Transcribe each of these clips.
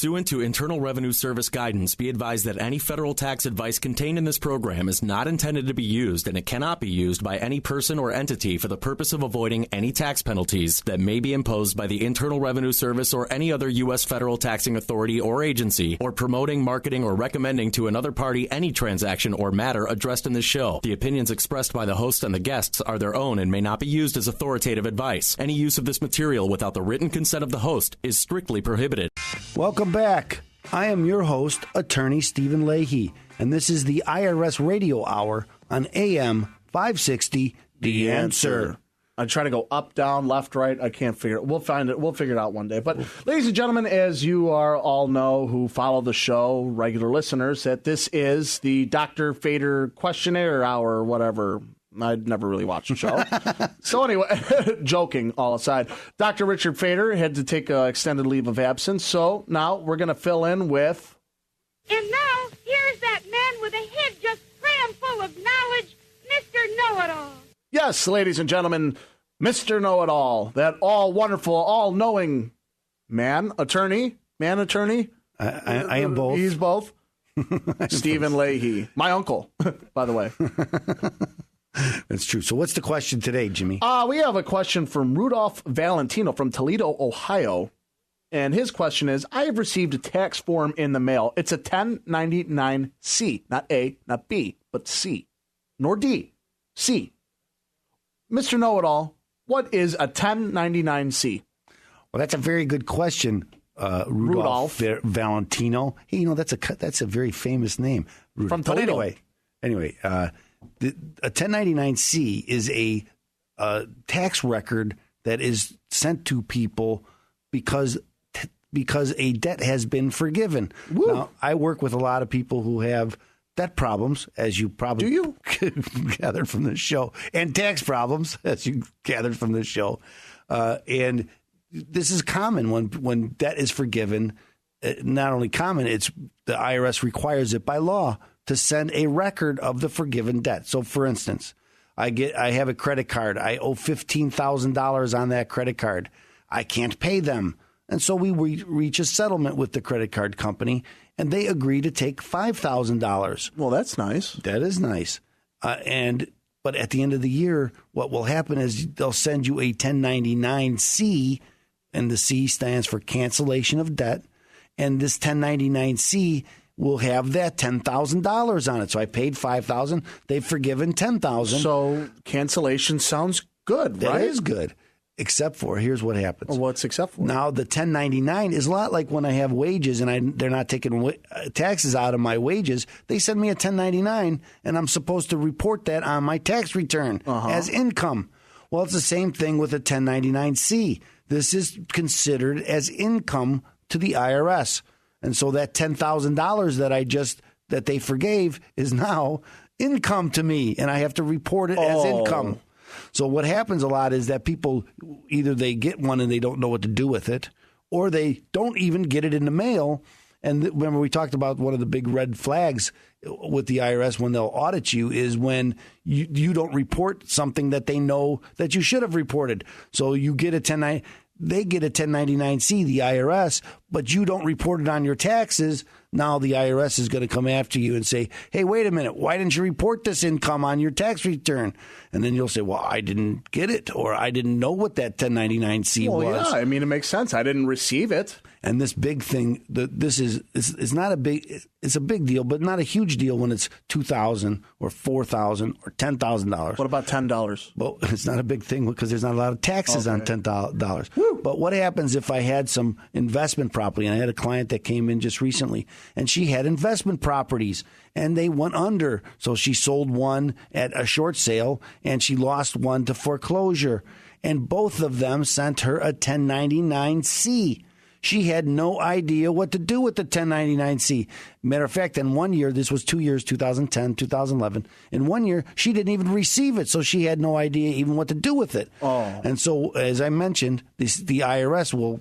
Pursuant to Internal Revenue Service guidance, be advised that any federal tax advice contained in this program is not intended to be used, and it cannot be used by any person or entity for the purpose of avoiding any tax penalties that may be imposed by the Internal Revenue Service or any other U.S. federal taxing authority or agency, or promoting, marketing, or recommending to another party any transaction or matter addressed in this show. The opinions expressed by the host and the guests are their own and may not be used as authoritative advice. Any use of this material without the written consent of the host is strictly prohibited. Welcome back. I am your host, Attorney Stephen Leahy, and this is the IRS Radio Hour on AM 560, The Answer. I try to go up, down, left, right. I can't figure it. We'll find it. We'll figure it out one day. But, ladies and gentlemen, as you are all know who follow the show, regular listeners, that this is the Dr. Fader Questionnaire Hour or whatever. I'd never really watched the show. So anyway, joking all aside, Dr. Richard Fader had to take an extended leave of absence. So now we're going to fill in with... And now, here's that man with a head just crammed full of knowledge, Mr. Know-It-All. Yes, ladies and gentlemen, Mr. Know-It-All, that all-wonderful, all-knowing man-attorney. I am both. He's both. Stephen Leahy, my uncle, by the way. That's true. So what's the question today, Jimmy? We have a question from Rudolph Valentino from Toledo, Ohio. And his question is, I have received a tax form in the mail. It's a 1099-C, not A, not B, but C, nor D, C. Mr. Know-It-All, what is a 1099-C? Well, that's a very good question, Rudolph Valentino. Hey, that's a very famous name. From Toledo. Anyway, a 1099-C is a tax record that is sent to people because a debt has been forgiven. Woo. Now, I work with a lot of people who have debt problems, as you probably gathered from this show, and tax problems, as you gathered from this show. And this is common when debt is forgiven. Not only common, it's the IRS requires it by law to send a record of the forgiven debt. So, for instance, I have a credit card. I owe $15,000 on that credit card. I can't pay them. And so we reach a settlement with the credit card company, and they agree to take $5,000. Well, that's nice. That is nice. But at the end of the year, what will happen is they'll send you a 1099-C, and the C stands for cancellation of debt. And this 1099-C will have that $10,000 on it. So I paid $5,000. They've forgiven $10,000. So cancellation sounds good, right? That is good. Except for, here's what happens. Well, what's except for? Now, the 1099 is a lot like when I have wages and they're not taking taxes out of my wages. They send me a 1099, and I'm supposed to report that on my tax return as income. Well, it's the same thing with a 1099-C. This is considered as income to the IRS. And so that $10,000 that they forgave is now income to me, and I have to report it as income. So what happens a lot is that people, either they get one and they don't know what to do with it, or they don't even get it in the mail. And remember, we talked about one of the big red flags with the IRS when they'll audit you is when you don't report something that they know that you should have reported. So you get they get a 1099-C, the IRS, but you don't report it on your taxes. Now the IRS is going to come after you and say, hey, wait a minute, why didn't you report this income on your tax return? And then you'll say, well, I didn't get it, or I didn't know what that 1099-C was. Yeah, I mean, it makes sense. I didn't receive it. And this big thing, it's not a big, it's a big deal, but not a huge deal when it's $2,000 or $4,000 or $10,000. What about $10? Well, it's not a big thing because there's not a lot of taxes on $10. Woo. But what happens if I had some investment property? And I had a client that came in just recently, and she had investment properties, and they went under. So she sold one at a short sale, and she lost one to foreclosure. And both of them sent her a 1099-C. She had no idea what to do with the 1099-C. Matter of fact, in 1 year, this was 2 years, 2010, 2011. In 1 year, she didn't even receive it, so she had no idea even what to do with it. Oh. And so, as I mentioned, the IRS will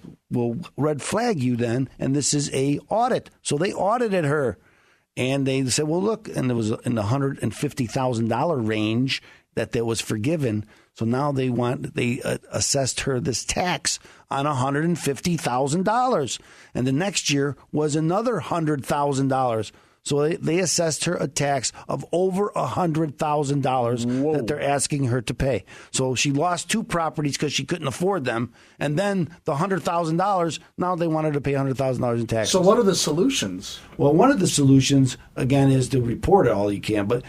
red flag you then, and this is a audit. So they audited her, and they said, well, look, and it was in the $150,000 range that was forgiven. So now they assessed her this tax on $150,000. And the next year was another $100,000. So they assessed her a tax of over $100,000 that they're asking her to pay. So she lost 2 properties because she couldn't afford them. And then the $100,000, now they want her to pay $100,000 in taxes. So what are the solutions? Well, one of the solutions, again, is to report it all you can. But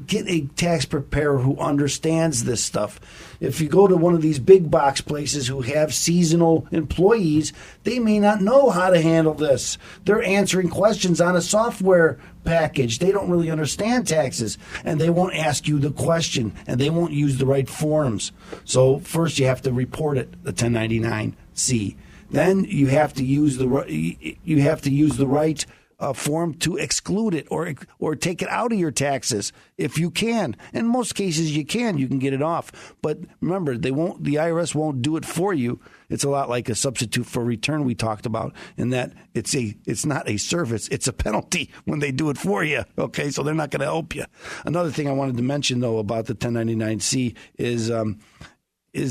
get a tax preparer who understands this stuff. If you go to one of these big box places who have seasonal employees, they may not know how to handle this. They're answering questions on a software package. They don't really understand taxes, and they won't ask you the question, and they won't use the right forms. So first you have to report it, the 1099-C. Then you have to use the right form to exclude it or take it out of your taxes if you can. In most cases, you can get it off. But remember, the IRS won't do it for you. It's a lot like a substitute for return we talked about, in that it's not a service, it's a penalty when they do it for you. Okay, so they're not going to help you. Another thing I wanted to mention though about the 1099-C is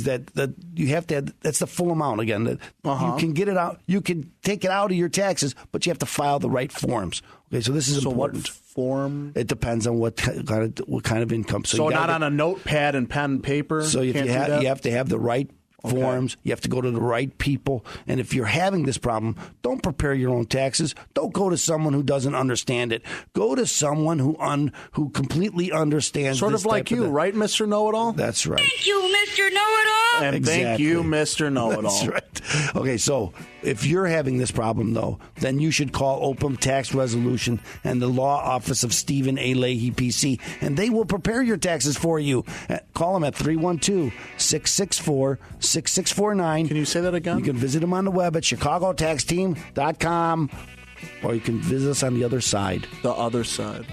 that you have to have, that's the full amount again. That you can get it out, you can take it out of your taxes, but you have to file the right forms. Okay, so this is important. What form? It depends on what kind of income. So not on a notepad and pen and paper. So if you have to have the right forms. You have to go to the right people. And if you're having this problem, don't prepare your own taxes. Don't go to someone who doesn't understand it. Go to someone who completely understands. Sort of like you, right, Mr. Know-It-All? That's right. Thank you, Mr. Know-It-All. And thank you, Mr. Know-It-All. That's right. Okay, so if you're having this problem, though, then you should call Opem Tax Resolution and the law office of Stephen A. Leahy, PC, and they will prepare your taxes for you. Call them at 312-664-6649. Can you say that again? You can visit them on the web at chicagotaxteam.com, or you can visit us on the other side. The other side.